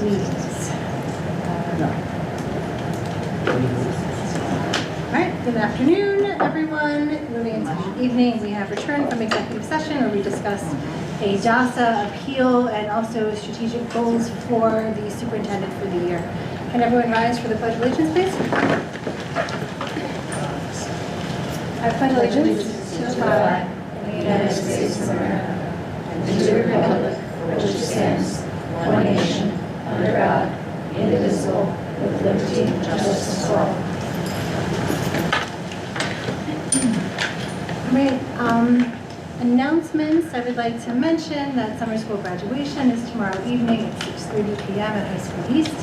meetings? All right, good afternoon, everyone. Moving into the evening, we have returned from executive session where we discussed a DASA appeal and also strategic goals for the superintendent for the year. Can everyone rise for the Pledge of Allegiance, please? I pledge allegiance to the flag of the United States of America and to the republic for which it stands, one nation, under God, indivisible, with liberty and justice for all. Right, announcements. I would like to mention that summer school graduation is tomorrow evening at 6:30 p.m. at High School East.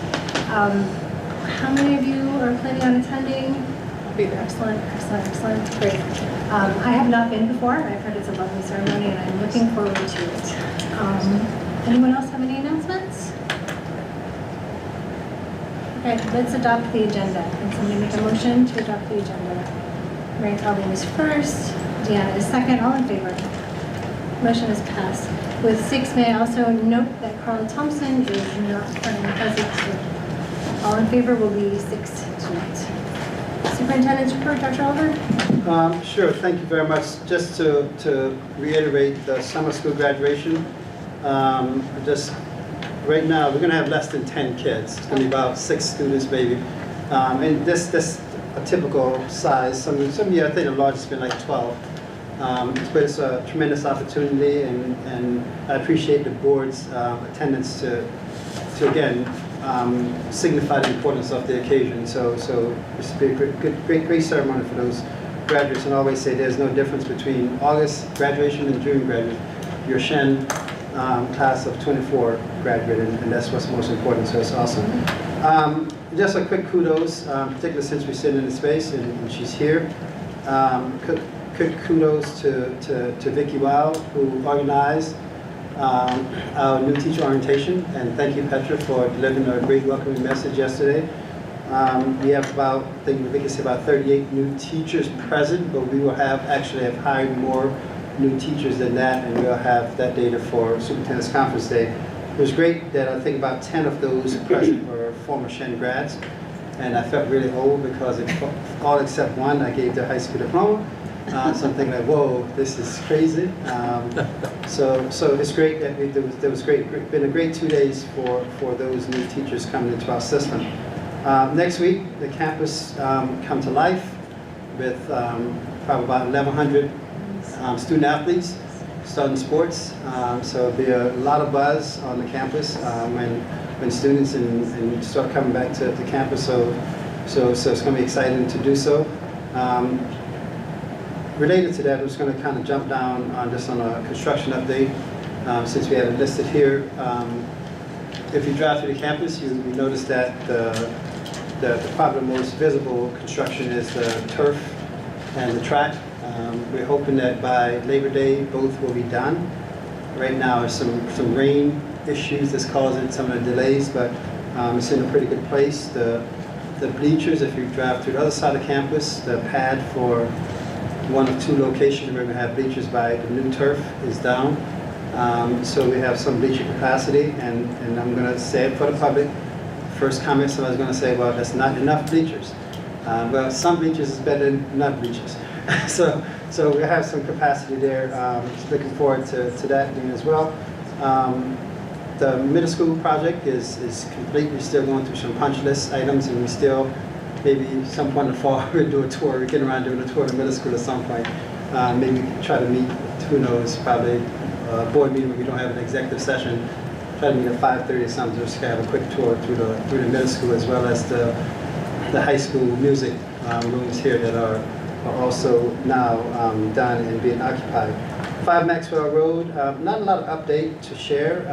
How many of you are planning on attending? Be there. Excellent, excellent, excellent. Great. I have not been before. I've heard it's a lovely ceremony, and I'm looking forward to it. Anyone else have any announcements? Okay, let's adopt the agenda. Can somebody make a motion to adopt the agenda? Mary Colleen is first. Deanna is second. All in favor? Motion is passed. With 6, may I also note that Carla Thompson is not currently present. So all in favor will be 6 tonight. Superintendent's report, Dr. Oliver? Sure, thank you very much. Just to reiterate the summer school graduation, just right now we're going to have less than 10 kids. It's going to be about 6 students maybe. And this a typical size. Some year I think the largest has been like 12. But it's a tremendous opportunity, and I appreciate the board's attendance to again signify the importance of the occasion. So it's a great ceremony for those graduates, and I always say there's no difference between August graduation and June graduation. Your Shen class of 24 graduated, and that's what's most important. So it's awesome. Just a quick kudos, particularly since we sit in the space and she's here. Quick kudos to Vicki Wow, who organized our new teacher orientation, and thank you, Petra, for delivering a great welcoming message yesterday. We have about, I think Vicki said, about 38 new teachers present, but we will have hired more new teachers than that, and we'll have that data for Superintendent's Conference Day. It was great that I think about 10 of those present were former Shen grads, and I felt really old because all except one I gave their high school diploma. So I'm thinking like, whoa, this is crazy. So it's great that there was been a great 2 days for those new teachers coming into our system. Next week, the campus come to life with probably about 1,100 student athletes starting sports. So there'll be a lot of buzz on the campus when students and start coming back to campus. So it's going to be exciting to do so. Related to that, I'm just going to kind of jump down just on a construction update, since we have it listed here. If you drive through the campus, you notice that the probably most visible construction is the turf and the track. We're hoping that by Labor Day, both will be done. Right now, there's some rain issues that's causing some of the delays, but it's in a pretty good place. The bleachers, if you drive through the other side of campus, the pad for 1 of 2 locations where we have bleachers by the new turf is down. So we have some bleacher capacity, and I'm going to say it for the public. First comment, somebody's going to say, well, that's not enough bleachers. Well, some bleachers is better than none bleachers. so we have some capacity there. Looking forward to that doing as well. The middle school project is complete. We're still going through some punch list items, and we still, maybe some point in the fall, we'll do a tour. We're getting around doing a tour of the middle school at some point. Maybe try to meet, who knows, probably a board meeting when we don't have an executive session. Try to meet at 5:30 or something, just have a quick tour through the middle school, as well as the high school music rooms here that are also now done and being occupied. 5 Maxwell Road, not a lot of update to share.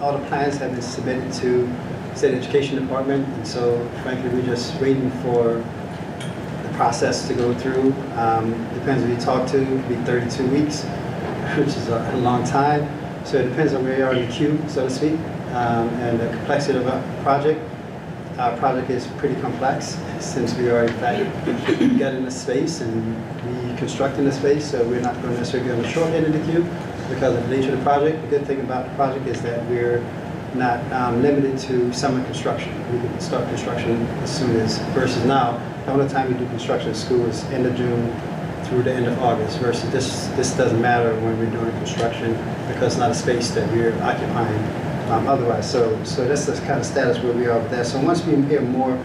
All the plans have been submitted to State Education Department, and so frankly we're just waiting for the process to go through. Depends who you talk to, it could be 32 weeks, which is a long time. So it depends on where you are in the queue, so to speak, and the complexity of the project. Our project is pretty complex since we are in fact getting the space and reconstructing the space, so we're not going to necessarily be on the short end of the queue because of the nature of the project. The good thing about the project is that we're not limited to summer construction. We can start construction as soon as, versus now, the only time we do construction in school is end of June through the end of August, versus this doesn't matter when we're doing construction because it's not a space that we're occupying otherwise. So that's the kind of status where we are with that. So once we hear more,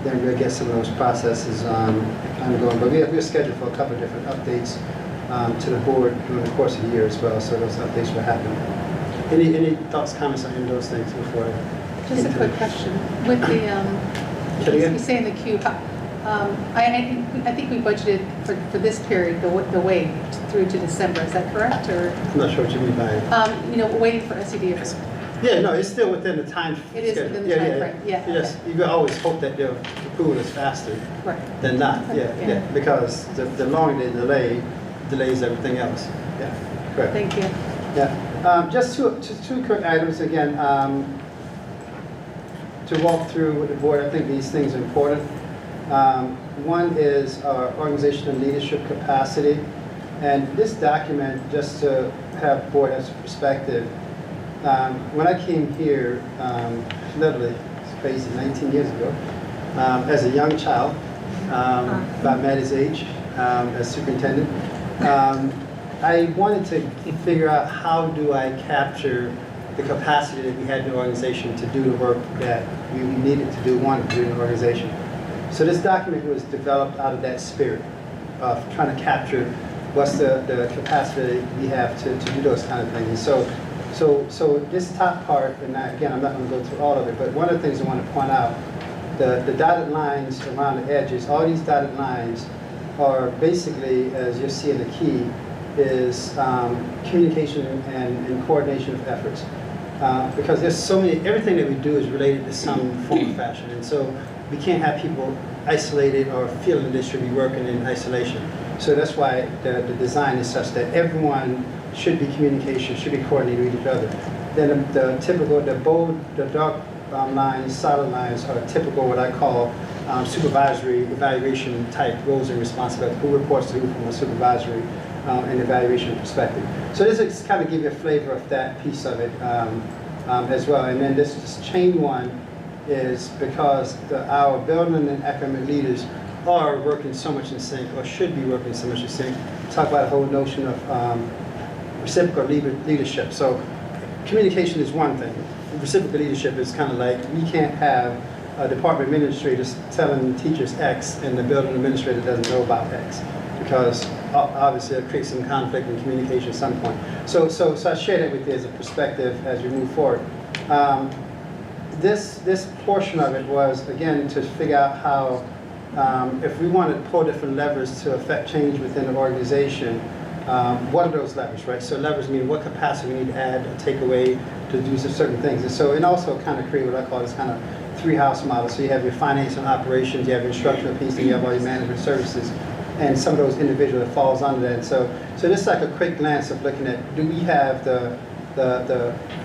then we'll get some of those processes kind of going. But we're scheduled for a couple of different updates to the board during the course of the year as well. So those updates will happen. Any thoughts, comments on any of those things before I Just a quick question. With the, again? you say in the queue, I think we budgeted for this period, the wait through to December. Is that correct? Or I'm not sure what you mean by waiting for SED approval. Yeah, no, it's still within the time It is schedule. within the time frame, yeah, Yes, okay. you can always hope that the approval is faster Right. than not, Yeah. yeah, because the longer they delay, delays everything else, yeah, correct. Thank you. Yeah, just two quick items again, to walk through with the board. I think these things are important. One is our organizational leadership capacity, and this document, just to have board as a perspective, when I came here, literally, it's crazy, 19 years ago, as a young child, about Maddie's age, as superintendent, I wanted to figure out how do I capture the capacity that we had in the organization to do the work that we needed to do, wanted to do in the organization. So this document was developed out of that spirit of trying to capture what's the capacity we have to do those kind of things. So this top part, and again, I'm not going to go through all of it, but one of the things I want to point out, the dotted lines around the edges, all these dotted lines are basically, as you'll see in the key, is communication and coordination of efforts. Because there's so many, everything that we do is related to some form of fashion, and so we can't have people isolated or feeling they should be working in isolation. So that's why the design is such that everyone should be communication, should be coordinated with each other. Then the typical, the bold, the dark lines, solid lines are typical what I call supervisory evaluation type roles and responsibilities. Who reports to who from a supervisory and evaluation perspective. So this is kind of give you a flavor of that piece of it as well. And then this chain one is because our building and academic leaders are working so much in sync, or should be working so much in sync. Talk about the whole notion of reciprocal leadership. So communication is one thing. Reciprocal leadership is kind of like, we can't have department administrators telling teachers X and the building administrator doesn't know about X, because obviously it creates some conflict in communication at some point. So I share that with you as a perspective as we move forward. This portion of it was, again, to figure out how, if we want to pull different levers to affect change within the organization, what are those levers, right? So levers mean what capacity we need to add or take away to do certain things. And so, and also kind of create what I call this kind of three-house model. So you have your finance and operations, you have your instructional piece, and you have all your management services, and some of those individuals that falls under that. And so this is like a quick glance of looking at, do we have the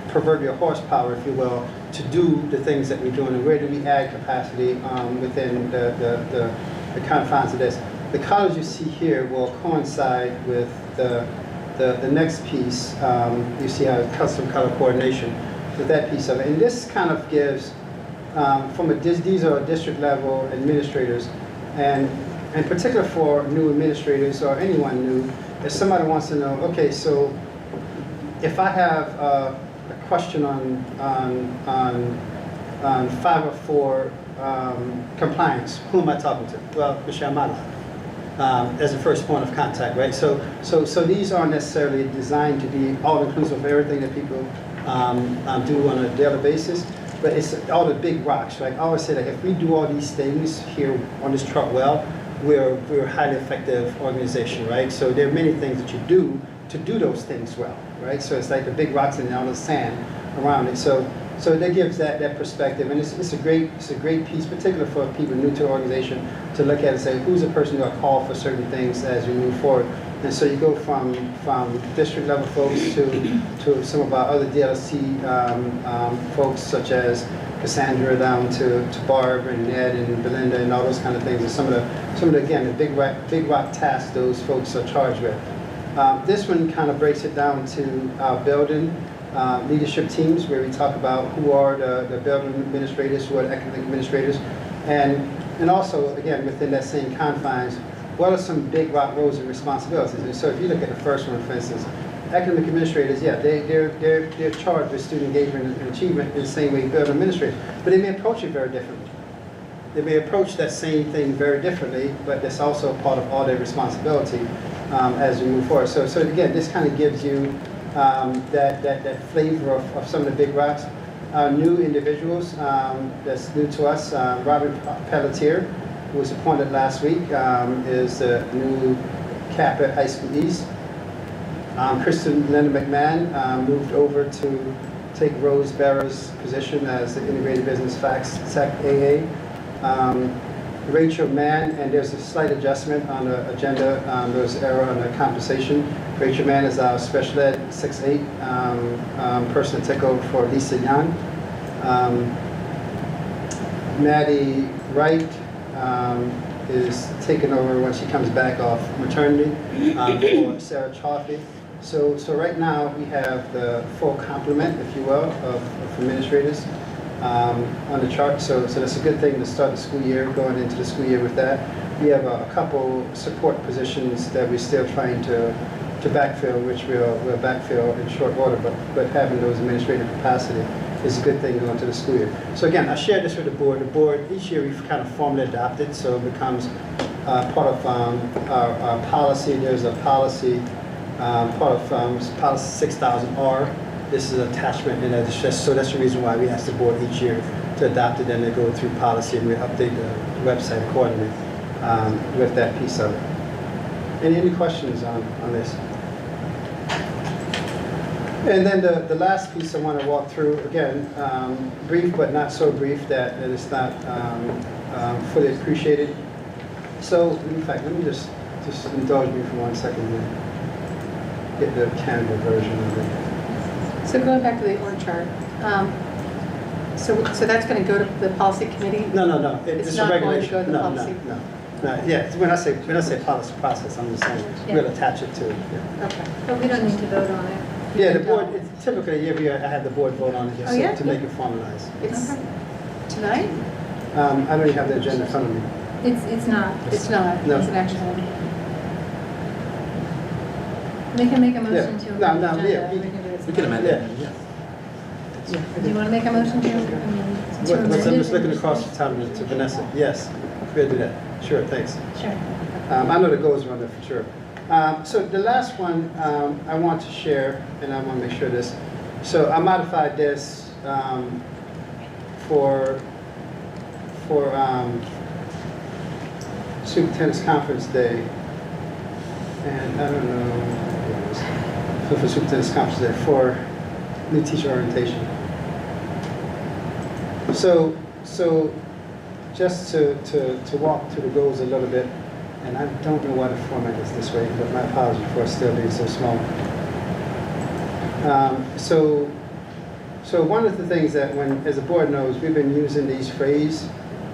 proverbial horsepower, if you will, to do the things that we're doing, and where do we add capacity within the confines of this. The colors you see here will coincide with the next piece. You see how custom color coordination with that piece of it. And this kind of gives, these are district level administrators, and in particular for new administrators or anyone new, if somebody wants to know, okay, so if I have a question on 504 compliance, who am I talking to? Well, Michelle Madela, as a first point of contact, right? So these aren't necessarily designed to be all-inclusive of everything that people do on a daily basis, but it's all the big rocks, right? I always say that if we do all these things here on this truck well, we're a highly effective organization, right? So there are many things that you do to do those things well, right? So it's like the big rocks and all the sand around it. So that gives that perspective, and it's a great piece, particularly for people new to the organization, to look at and say, who's the person who are called for certain things as we move forward. And so you go from district level folks to some of our other DLC folks, such as Cassandra, down to Barb and Ned and Belinda and all those kind of things, and some of the again the big rock tasks those folks are charged with. This one kind of breaks it down to our building leadership teams where we talk about who are the building administrators, who are the academic administrators, and also, again, within that same confines, what are some big rock roles and responsibilities? And so if you look at the first one, for instance, academic administrators, yeah, they're charged with student engagement and achievement in the same way building administrators, but they may approach it very differently. They may approach that same thing very differently, but that's also part of all their responsibility as we move forward. So again, this kind of gives you that flavor of some of the big rocks. New individuals that's new to us, Robert Pelletier, who was appointed last week, is the new cap at High School East. Kristen Linda McMahon moved over to take Rose Barrer's position as the Integrated Business Facts Sec AA. Rachel Mann, and there's a slight adjustment on the agenda, there's error on the compensation. Rachel Mann is our special ed 6'8", person to take over for Lisa Young. Maddie Wright is taking over when she comes back off maternity for Sarah Chaffee. So right now we have the full complement, if you will, of administrators on the chart. So that's a good thing to start the school year, going into the school year with that. We have a couple support positions that we're still trying to backfill, which we'll backfill in short order, but having those administrative capacity is a good thing going to the school year. So again, I shared this with the board. The board, each year we've kind of formally adopted, so it becomes part of our policy. There's a policy, part of policy 6000R. This is an attachment, and so that's the reason why we ask the board each year to adopt it, and they go through policy, and we update the website accordingly with that piece of it. Any questions on this? And then the last piece I want to walk through, again, brief but not so brief that it's not fully appreciated. So, in fact, let me just indulge me for 1 second and get the Canada version of it. So going back to the org chart, so that's going to go to the policy committee? No. It's a not going to regulation. go to the policy? No. Yeah, when I say policy process, I'm just saying we'll attach it to it. Yeah. Okay. But we don't need to vote on it. Yeah, the board, typically every year I have the board vote on it just Oh, yeah? to make it formalized. It's Okay. tonight? I don't even have the agenda in front of me. It's not. It's not. No. It's an action item. We can make a motion to No, amend the agenda. yeah, We can do it. We can amend it, yeah. Do you want to make a motion to amend I'm just looking across the town to Vanessa. Yes, we'll do that. Sure, thanks. Sure. I know the goals are on there for sure. So the last one I want to share, and I want to make sure this. So I modified this for Superintendent's Conference Day, and I don't know, for Superintendent's Conference Day for new teacher orientation. So just to walk through the goals a little bit, and I don't know why the format is this way, but my apologies for it still being so small. So one of the things that, as the board knows, we've been using these phrases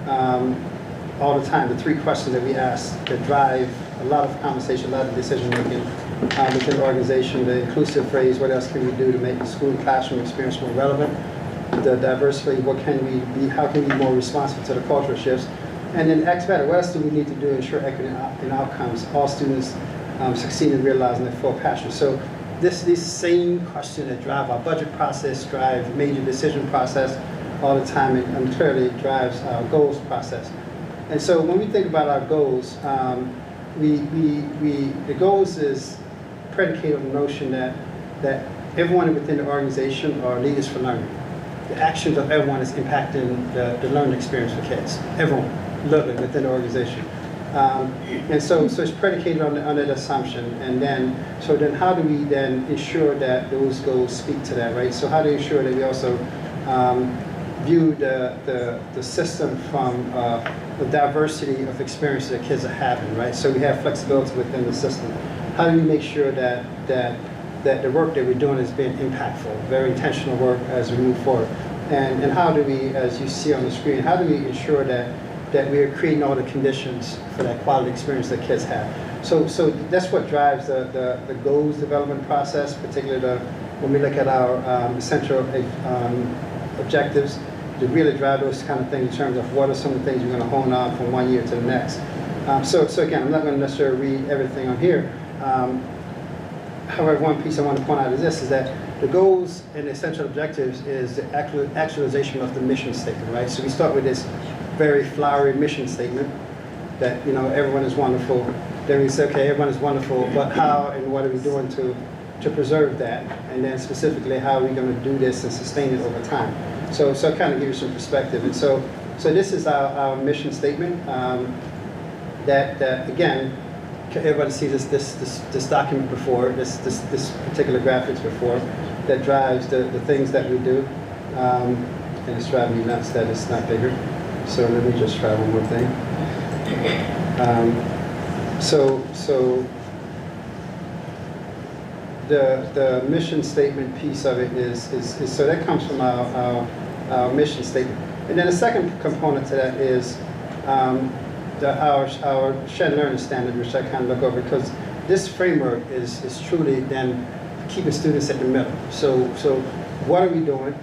all the time, the 3 questions that we ask that drive a lot of conversation, a lot of decision making within the organization. The inclusive phrase, what else can we do to make the school and classroom experience more relevant? The diversity, what can we be, how can we be more responsive to the cultural shifts? And then X better, what else do we need to do to ensure equity in outcomes, all students succeed in realizing their full passion? So these same questions that drive our budget process, drive major decision process all the time, and clearly drives our goals process. And so when we think about our goals, the goals is predicated on the notion that everyone within the organization are leaders for learning. The actions of everyone is impacting the learning experience for kids. Everyone, literally, within the organization. And so it's predicated on that assumption. And then how do we then ensure that those goals speak to that, right? So how do we ensure that we also view the system from the diversity of experiences that kids are having, right? So we have flexibility within the system. How do we make sure that the work that we're doing is being impactful, very intentional work as we move forward? And how do we, as you see on the screen, how do we ensure that we are creating all the conditions for that quality experience that kids have? So that's what drives the goals development process, particularly when we look at our essential objectives, to really drive those kind of things in terms of what are some of the things we're going to hone on from one year to the next. So again, I'm not going to necessarily read everything on here. However, one piece I want to point out is this, is that the goals and essential objectives is the actualization of the mission statement, right? So we start with this very flowery mission statement that, you know, everyone is wonderful. Then we say, okay, everyone is wonderful, but how and what are we doing to preserve that? And then specifically, how are we going to do this and sustain it over time? So kind of give you some perspective. And so this is our mission statement that again, everybody sees this document before, this particular graphics before, that drives the things that we do. And it's driving me nuts that it's not bigger. So let me just try one more thing. So the mission statement piece of it is so that comes from our mission statement. And then the second component to that is our shared learning standard, which I kind of look over, because this framework is truly then keeping students at the middle. So what are we doing?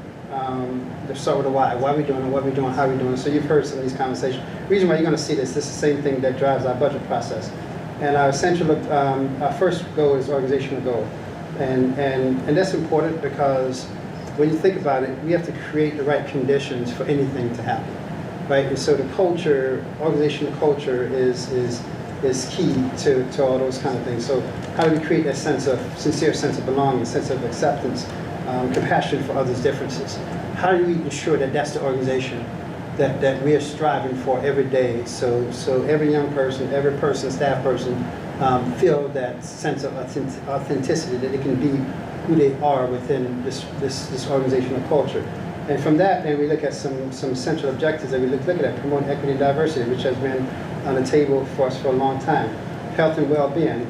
Let's start with the why. Why are we doing it? What are we doing? How are we doing it? So you've heard some of these conversations. The reason why you're going to see this is the same thing that drives our budget process. And our essential, our first goal is organizational goal. And that's important because when you think about it, we have to create the right conditions for anything to happen, right? And so the culture, organizational culture is key to all those kind of things. So how do we create that sincere sense of belonging, sense of acceptance, compassion for others' differences? How do we ensure that that's the organization that we are striving for every day? So every young person, every person, staff person, feel that sense of authenticity, that they can be who they are within this organizational culture. And from that, then we look at some central objectives that we look at, promoting equity and diversity, which has been on the table for us for a long time. Health and well-being,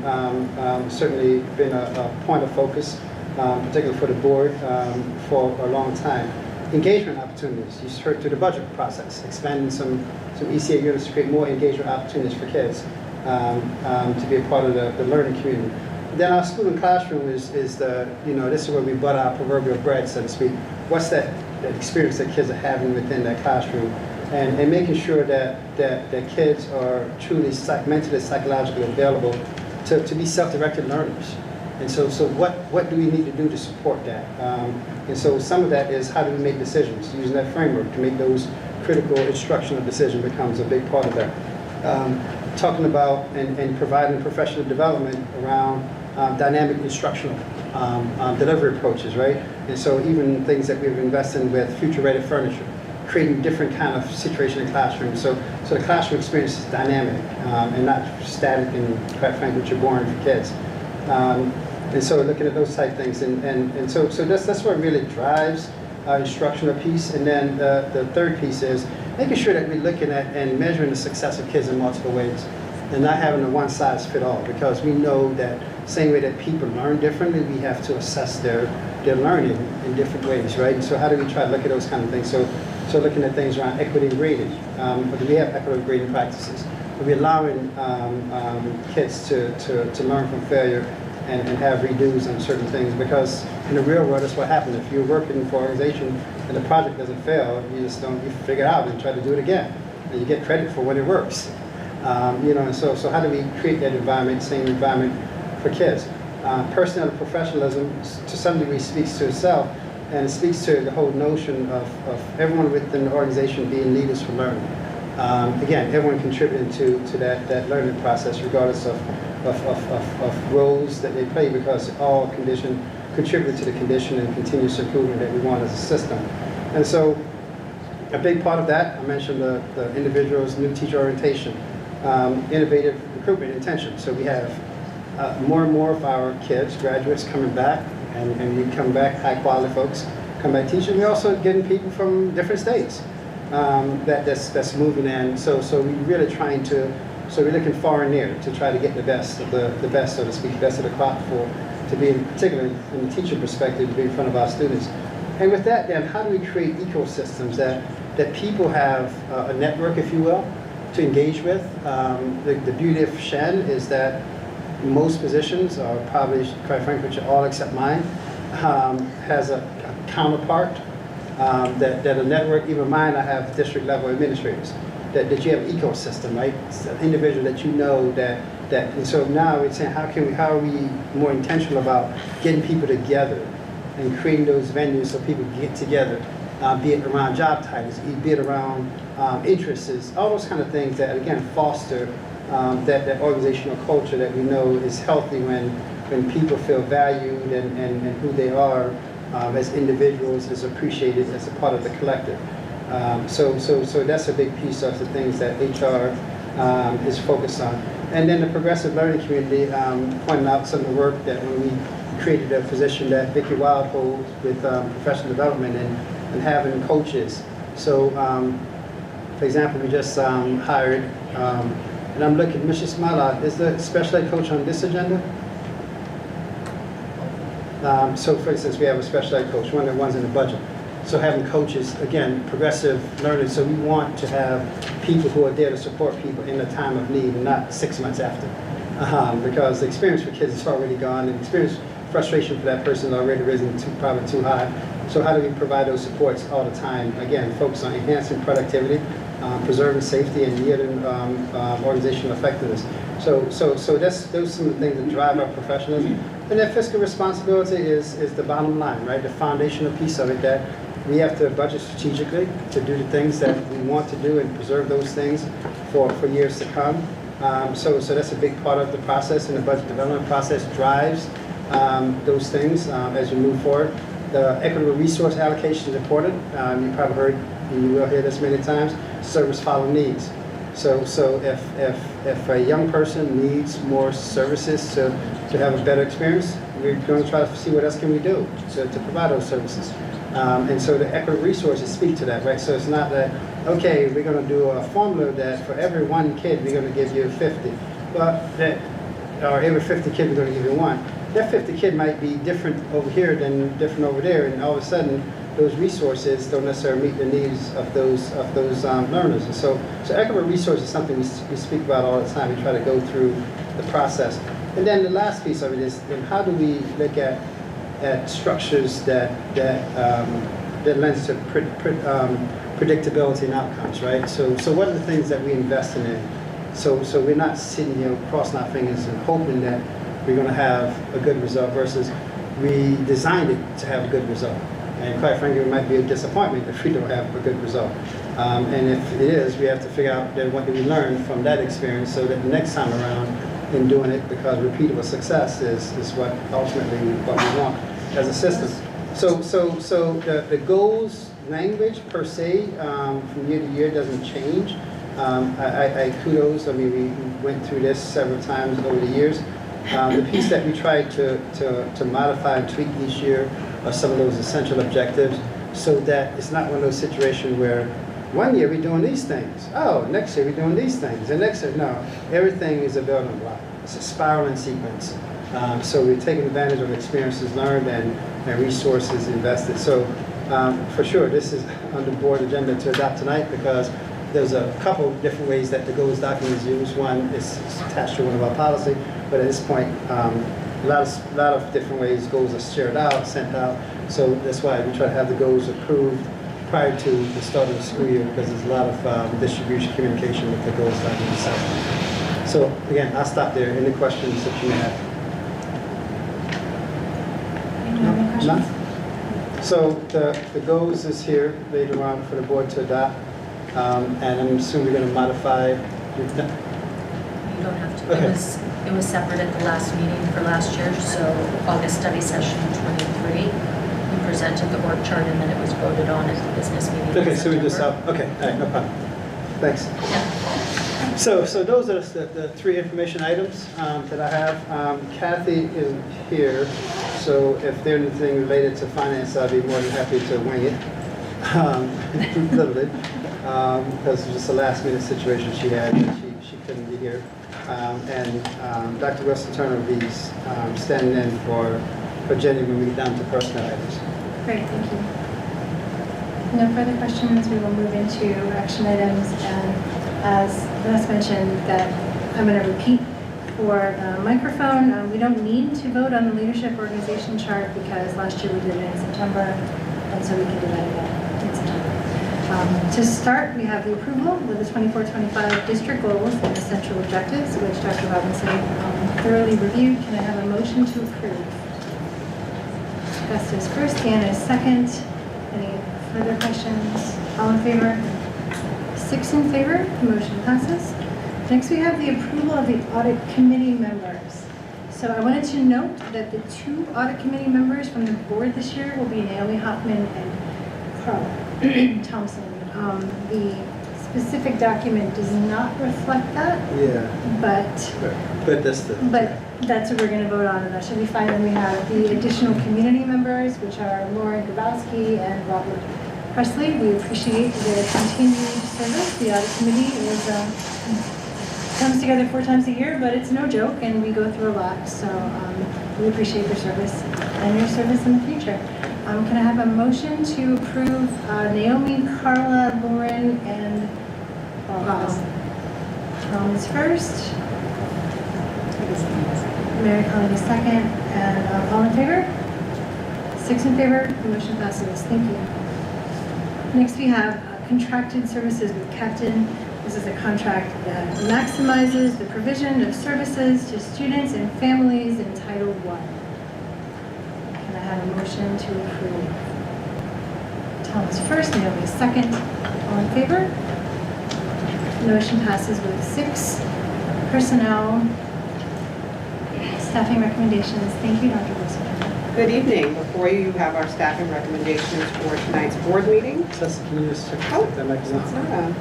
certainly been a point of focus, particularly for the board, for a long time. Engagement opportunities, you heard through the budget process, expanding some ECA units to create more engagement opportunities for kids to be a part of the learning community. Then our school and classroom is the, you know, this is where we butter our proverbial bread, so to speak. What's that experience that kids are having within that classroom? And making sure that kids are truly mentally, psychologically available to be self-directed learners. And so what do we need to do to support that? And so some of that is how do we make decisions, using that framework to make those critical instructional decisions becomes a big part of that. Talking about and providing professional development around dynamic instructional delivery approaches, right? And so even things that we've invested in with future-ready furniture, creating different kind of situation in classrooms. So the classroom experience is dynamic and not static and, quite frankly, which are boring for kids. And so looking at those type things, and so that's what really drives our instructional piece. And then the third piece is making sure that we're looking at and measuring the success of kids in multiple ways, and not having a one-size-fit-all, because we know that same way that people learn differently, we have to assess their learning in different ways, right? And so how do we try to look at those kind of things? So looking at things around equity grading, do we have equitable grading practices? Are we allowing kids to learn from failure and have redos on certain things? Because in the real world, that's what happens. If you're working for an organization and the project doesn't fail, you figure it out and try to do it again. And you get credit for when it works. You know, and so how do we create that environment, same environment for kids? Personal professionalism, to some degree, speaks to itself, and it speaks to the whole notion of everyone within the organization being leaders for learning. Again, everyone contributing to that learning process, regardless of roles that they play, because all contribute to the condition and continuous improvement that we want as a system. And so a big part of that, I mentioned the individual's new teacher orientation, innovative recruitment intention. So we have more and more of our kids, graduates, coming back, and we come back, high quality folks, come back teaching. We're also getting people from different states that's moving in. So we're really trying to, so we're looking far and near to try to get the best of the best, so to speak, best of the crop to be, particularly from the teacher perspective, to be in front of our students. And with that, then, how do we create ecosystems that people have a network, if you will, to engage with? The beauty of Shen is that most positions are probably, quite frankly, all except mine, has a counterpart, that a network, even mine, I have district level administrators, that you have an ecosystem, right? It's an individual that you know and so now it's saying, how are we more intentional about getting people together and creating those venues so people can get together, be it around job titles, be it around interests, all those kind of things that, again, foster that organizational culture that we know is healthy when people feel valued and who they are as individuals is appreciated as a part of the collective. So that's a big piece of the things that HR is focused on. And then the progressive learning community pointed out some of the work that when we created a position that Vicki Wild holds with professional development and having coaches. So, for example, we just hired, and I'm looking, Mr. Smala, is the special ed coach on this agenda? So for instance, we have a special ed coach, one of the ones in the budget. So having coaches, again, progressive learning, so we want to have people who are there to support people in a time of need and not 6 months after. Because the experience for kids is already gone, and the experience frustration for that person is already risen probably too high. So how do we provide those supports all the time? Again, focus on enhancing productivity, preserving safety, and yielding organizational effectiveness. So those are some of the things that drive our professionalism. And then fiscal responsibility is the bottom line, right? The foundational piece of it, that we have to budget strategically to do the things that we want to do and preserve those things for years to come. So that's a big part of the process, and the budget development process drives those things as we move forward. The equitable resource allocation is important. You probably heard, and you will hear this many times, service follow needs. So if a young person needs more services to have a better experience, we're going to try to see what else can we do to provide those services. And so the equitable resources speak to that, right? So it's not that, okay, we're going to do a formula that for every one kid, we're going to give you 50. Or every 50 kids, we're going to give you one. That 50 kid might be different over here than different over there, and all of a sudden, those resources don't necessarily meet the needs of those learners. And so equitable resources is something we speak about all the time. We try to go through the process. And then the last piece of it is, how do we look at structures that lends to predictability and outcomes, right? So what are the things that we invest in? So we're not sitting here crossing our fingers and hoping that we're going to have a good result versus we designed it to have a good result. And quite frankly, it might be a disappointment if we don't have a good result. And if it is, we have to figure out that what did we learn from that experience so that the next time around in doing it, because repeatable success is what ultimately what we want as a system. So the goals language per se from year to year doesn't change. I kudos, I mean, we went through this several times over the years. The piece that we tried to modify and tweak this year are some of those essential objectives so that it's not one of those situations where one year we're doing these things, oh, next year we're doing these things, and next year, no. Everything is a building block. It's a spiraling sequence. So we're taking advantage of experiences learned and resources invested. So for sure, this is on the board agenda to adopt tonight because there's a couple different ways that the goals document is used. One is attached to one of our policy, but at this point, a lot of different ways goals are shared out, sent out. So that's why we try to have the goals approved prior to the start of the school year because there's a lot of distribution communication with the goals document itself. So again, I'll stop there. Any questions that you may have? You have any questions? None? So the goals is here later on for the board to adopt. And I'm assuming we're going to modify. You don't have to. Okay. It was separate at the last meeting for last year, so August study session 23. We presented the org chart and then it was voted on at the business meeting. Okay, in so we just September. okay, all right, no problem. Thanks. Yeah. So those are the three information items that I have. Kathy isn't here, so if there's anything related to finance, I'll be more than happy to wing it, literally, because it's just a last minute situation she had that she couldn't be here. And Dr. Russell Turner will be standing in for Jenny when we get down to personnel items. Great, thank you. No further questions, we will move into action items. And as Vanessa mentioned, that I'm going to repeat for the microphone. We don't need to vote on the leadership organization chart because last year we did it in September, and so we can do that again in September. To start, we have the approval of the 24-25 district goals and essential objectives, which Dr. Robinson thoroughly reviewed. Can I have a motion to approve? Augusta is first, Deanna is second. Any further questions? All in favor? 6 in favor, the motion passes. Next, we have the approval of the audit committee members. So I wanted to note that the 2 audit committee members from the board this year will be Naomi Hoffman and Carla Thompson. The specific document does not reflect that, Yeah, but that's what we're going to vote on, and that should be fine. And we have the additional community members, which are Lauren Grabowski and Robert Presley. We appreciate their continued service. The audit committee comes together 4 times a year, but it's no joke, and we go through a lot. So we appreciate their service and your service in the future. Can I have a motion to approve Naomi, Carla, Lauren, and Rob? Tom is first. Mary Colleen is second. And all in favor? 6 in favor. The motion passes. Thank you. Next, we have contracted services with Captain. This is a contract that maximizes the provision of services to students and families in Title I. Can I have a motion to approve? Thomas first, Naomi second. All in favor? Motion passes with 6. Personnel, staffing recommendations. Thank you, Dr. Wilson. Good evening. Before you have our staffing recommendations for tonight's board meeting. Tessa, can you just check that microphone?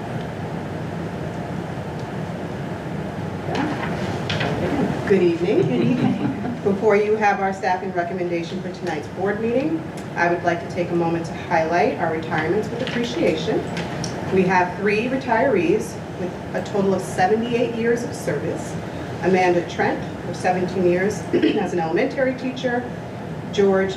Good evening. Good evening. Before you have our staffing recommendation for tonight's board meeting, I would like to take a moment to highlight our retirements with appreciation. We have 3 retirees with a total of 78 years of service. Amanda Trent for 17 years as an elementary teacher, George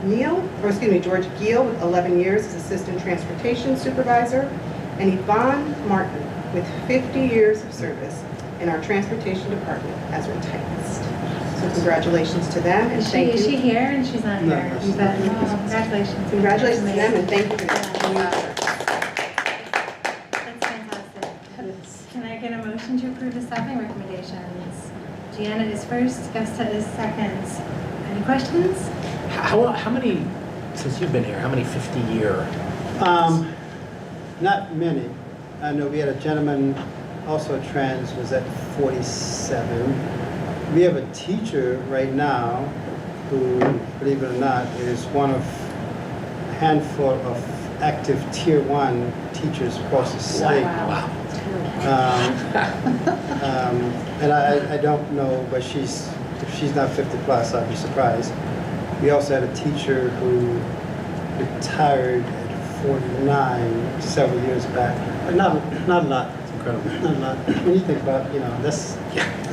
Giel with 11 years as assistant transportation supervisor, and Yvonne Martin with 50 years of service in our transportation department as her typist. So congratulations to them and thank you. Is she here and she's not No, here? she's But, not. congratulations. Congratulations to them and Amazing. thank you for that. That's fantastic. Can I get a motion to approve the staffing recommendations? Gianna is first, Augusta is second. Any questions? How many, since you've been here, how many 50-year? Not many. I know we had a gentleman, also trans, was at 47. We have a teacher right now who, believe it or not, is one of a handful of active Tier 1 teachers across the state. Wow. And I don't know, but if she's not 50 plus, I'd be surprised. We also had a teacher who retired at 49 several years back. But not a lot. It's incredible. Not a lot. When you think about, that's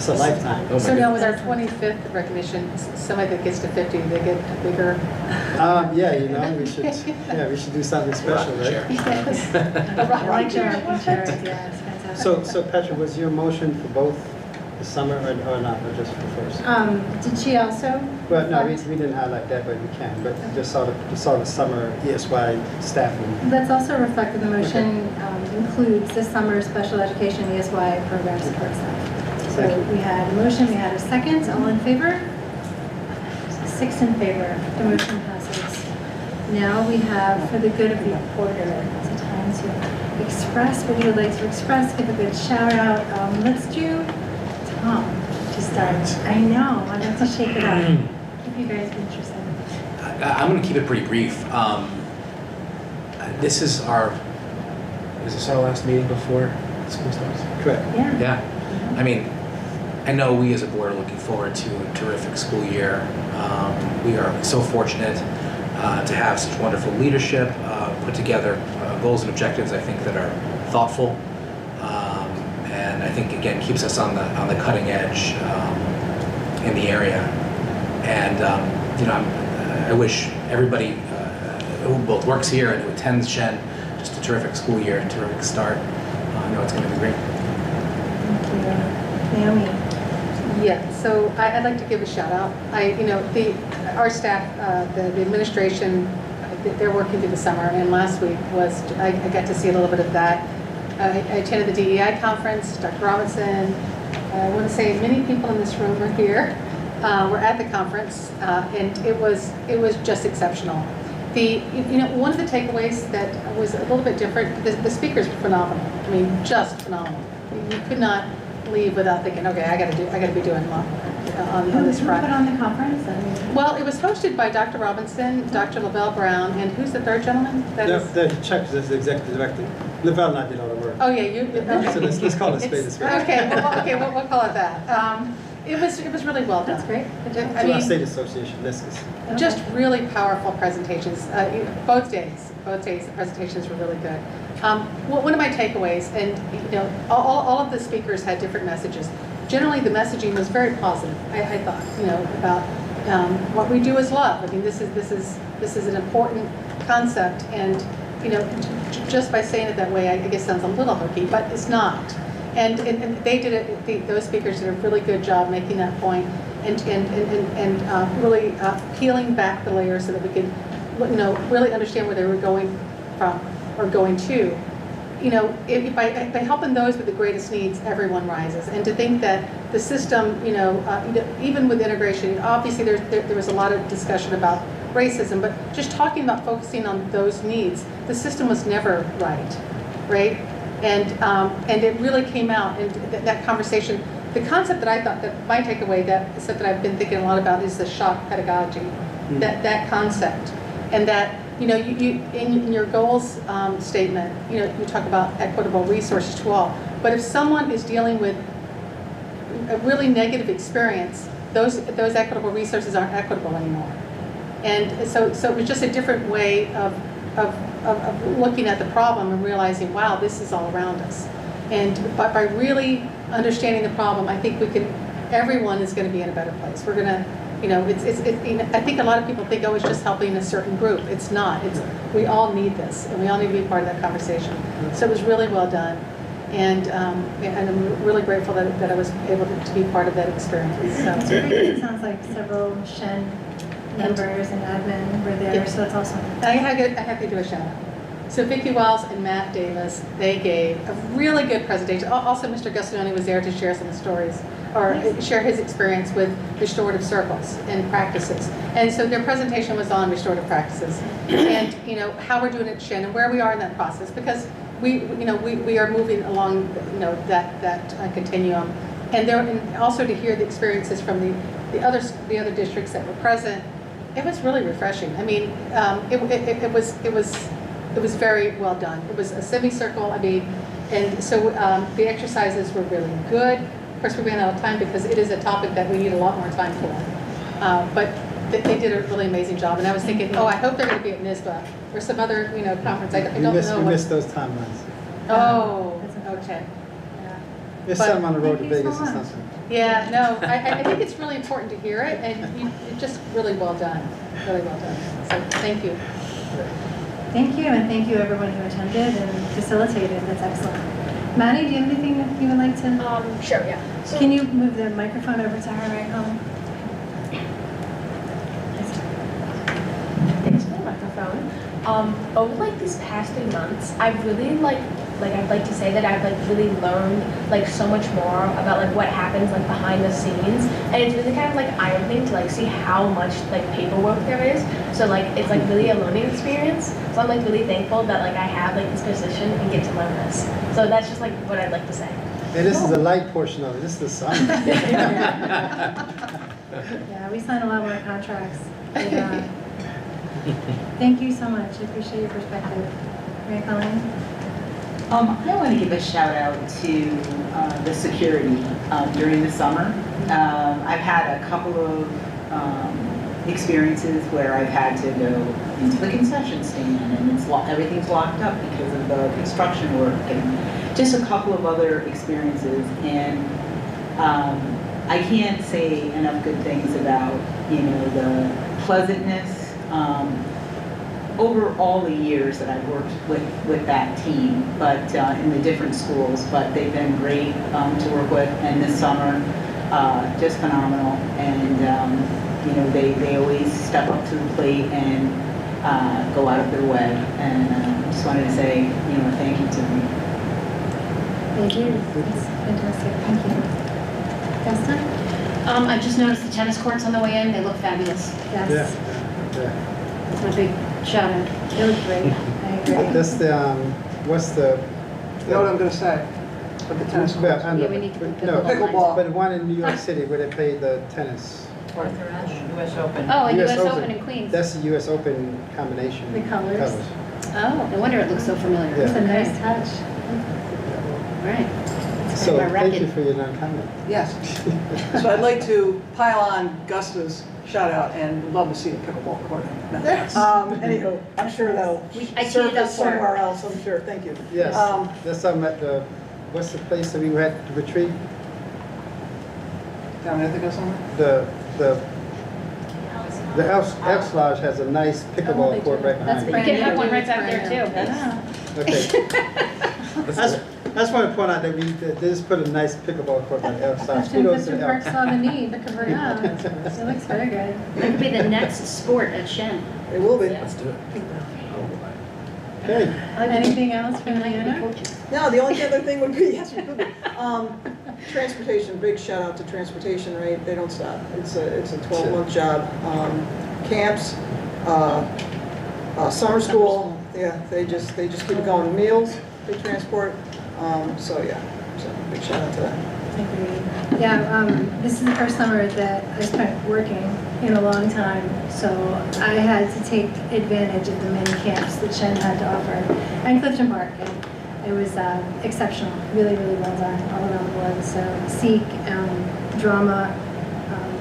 a lifetime. Oh my So now goodness. with our 25th recognition, somebody that gets to 50, they get a bigger. Yeah, we should do something special, right? Yes. I like your rocking chairs, yeah, it's fantastic. So Petra, was your motion for both the summer or not, or just for first? Did she also? Well, no, we reflect- didn't highlight that, but we can, but just saw the summer ESY staffing. That's also reflected, the motion includes the summer special education ESY program support staff. So Thank you. we had a motion, we had a second, all in favor? 6 in favor, the motion passes. Now we have for the good of the reporter, it's a time to express what you would like to express, give a good shout out. Let's do Tom to start. I know, I'd like to shake it up. If you guys are interested. I'm going to keep it pretty brief. This is our last meeting before school starts? Correct. Yeah. Yeah. I mean, I know we as a board are looking forward to a terrific school year. We are so fortunate to have such wonderful leadership, put together goals and objectives, I think, that are thoughtful. And I think, again, keeps us on the cutting edge in the area. And, I wish everybody who both works here and who attends Shen just a terrific school year, a terrific start. I know it's going to be great. Thank you. Naomi. Yeah, so I'd like to give a shout out. Our staff, the administration, they're working through the summer, and last week I got to see a little bit of that. I attended the DEI conference, Dr. Robinson, I want to say many people in this room are here. We're at the conference, and it was just exceptional. One of the takeaways that was a little bit different, the speakers were phenomenal. I mean, just phenomenal. You could not leave without thinking, okay, I got to be doing more on this Who front. put on the conference? Well, it was hosted by Dr. Robinson, Dr. Lavelle Brown, and who's the third gentleman? The Chuck is the executive director. Lavelle and I did all the work. Oh, yeah, you. Okay. So let's call it a spade a spade. Okay, we'll call it that. It was really well done. That's great. Good job. I To our mean, state association, this is. just really powerful presentations. Both days, the presentations were really good. One of my takeaways, and all of the speakers had different messages. Generally, the messaging was very positive. I thought, about what we do is love. I mean, this is an important concept, and just by saying it that way, I guess sounds a little hokey, but it's not. And they did it. Those speakers did a really good job making that point, and really peeling back the layers so that we could, really understand where they were going from or going to. By helping those with the greatest needs, everyone rises. And to think that the system, even with integration, obviously there was a lot of discussion about racism, but just talking about focusing on those needs, the system was never right? And it really came out, and that conversation, the concept that I thought, that my takeaway, that stuff that I've been thinking a lot about is the shock pedagogy, that concept, and that, you in your goals statement, you talk about equitable resources to all, but if someone is dealing with a really negative experience, those equitable resources aren't equitable anymore. And so it was just a different way of looking at the problem and realizing, wow, this is all around us. And by really understanding the problem, I think everyone is going to be in a better place. We're going to, I think a lot of people think, oh, it's just helping a certain group. It's not. We all need this, and we all need to be part of that conversation. So it was really well done. And I'm really grateful that I was able to be part of that experience. So. It sounds like several Shen members and admin were there, Yes. so that's awesome. I have to do a shout out. So Vicki Wells and Matt Davis, they gave a really good presentation. Also, Mr. Gustione was there to share some stories, or share his experience with restorative circles and practices. And so their presentation was on restorative practices and how we're doing it at Shen and where we are in that process, because we are moving along that continuum. And also to hear the experiences from the other districts that were present. It was really refreshing. I mean, it was very well done. It was a semicircle. I mean, and so the exercises were really good. Of course, we ran out of time because it is a topic that we need a lot more time for. But they did a really amazing job. And I was thinking, oh, I hope they're going to be at NISBA or some other conference. I don't know. We missed those timelines. Oh, okay. There's But- some on the road to Thank you Vegas so or much. something. Yeah, no, I think it's really important to hear it, and it's just really well done, really well done. So thank you. Thank you, and thank you everyone who attended and facilitated. That's excellent. Maddie, do you have anything that you would like to? Sure, yeah. So, Can you move the microphone over to her, right, Colin? thanks for the microphone. Over these past 3 months, I've really I'd like to say that I've really learned so much more about what happens behind the scenes, and it's really kind of eye-opening to see how much paperwork there is. So it's really a learning experience. So I'm really thankful that I have this position and get to learn this. So that's just what I'd like to say. Hey, this is the light portion of it. This is the sun. Yeah, we signed a lot more contracts. But, thank you so much. I appreciate your perspective. Right, Colleen? I want to give a shout out to the security during the summer. I've had a couple of experiences where I've had to go into the concession stand and everything's locked up because of the construction work, and just a couple of other experiences. And I can't say enough good things about the pleasantness. Over all the years that I've worked with that team, but in the different schools, but they've been great to work with. And this summer, just phenomenal. And, you know, they always step up to the plate and go out of their way. And just wanted to say, you know, thank you to them. Thank you. That's fantastic. Thank you. Dustin? I just noticed the tennis courts on the way in, they look fabulous. Yes. Yeah. That's my big shout out. They look great. I agree. That's the, what's the? You know what I'm gonna say? With the tennis Well, courts. I know, Yeah, we need to put no, pickleball. but one in New York City where they play the tennis. Arthur Ashe. US Open. Oh, and US US Open. Open in Queens. That's the US Open combination. The colors. Oh, no wonder it looks so familiar. Yeah. It's a nice touch. All right. So, My thank you racket. for your non-comment. Yes. So I'd like to pile on Gusta's shout out and would love to see a pickleball court. Anywho, I'm sure that'll I teed it surface up for her. somewhere else, I'm sure. Thank you. Yes, Um, that's something at the, what's the place that we were at, the retreat? Down there, go somewhere? The Elks Lodge has a nice Oh, they pickleball do. court right That's behind You it. brand can have new. one right back there too. Yeah. Okay. I just want to point out that they just put a nice pickleball court by the Elks Lodge. Kudos to Mr. the Park Elks. saw the need, look over now. It looks very good. That could be the next sport at Shen. It will be. Let's do it. Okay, Anything else from And I could be Leanna? coaches. No, the only other thing would be, yes, we could be. Transportation, big shout out to transportation, right? They don't stop. It's a 12-month job. Camps, summer school, yeah, they just keep it going. Meals, they transport. So yeah, so big shout out to that. Agreed. Yeah, this is the first summer that I spent working in a long time, so I had to take advantage of the many camps that Shen had to offer, and Clifton Park, and it was exceptional, really, really well done all around the board. So Seek, drama,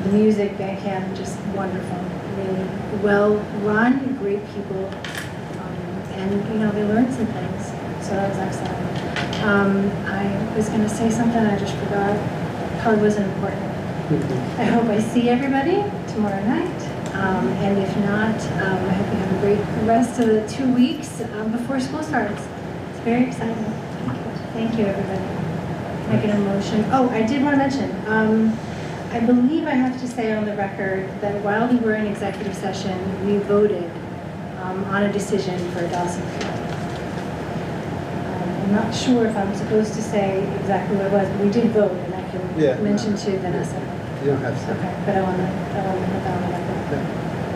the music, band camp, just wonderful, really well run, great people, and you know, they learned some things, so that was excellent. I was going to say something, I just forgot. Probably wasn't important. I hope I see everybody tomorrow night. And if not, I hope you have a great rest of the 2 weeks before school starts. It's very exciting. Thank you, everybody. Can I get a motion? Oh, I did want to mention, I believe I have to say on the record that while we were in executive session, we voted on a decision for Dawson Field. I'm not sure if I'm supposed to say exactly what it was, but we did vote, and I Yeah. can mention to Vanessa. you don't have to. Okay, but I want to put that on the record.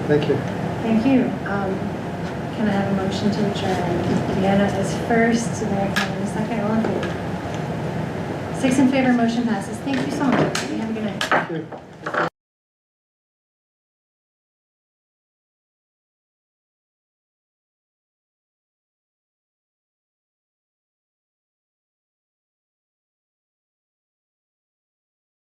Thank you. Thank you. Can I have a motion to adjourn? Deanna is first, Mary Karen is second, all in favor? 6 in favor, motion passes. Thank you so much, everybody. Have a good night. Thank you.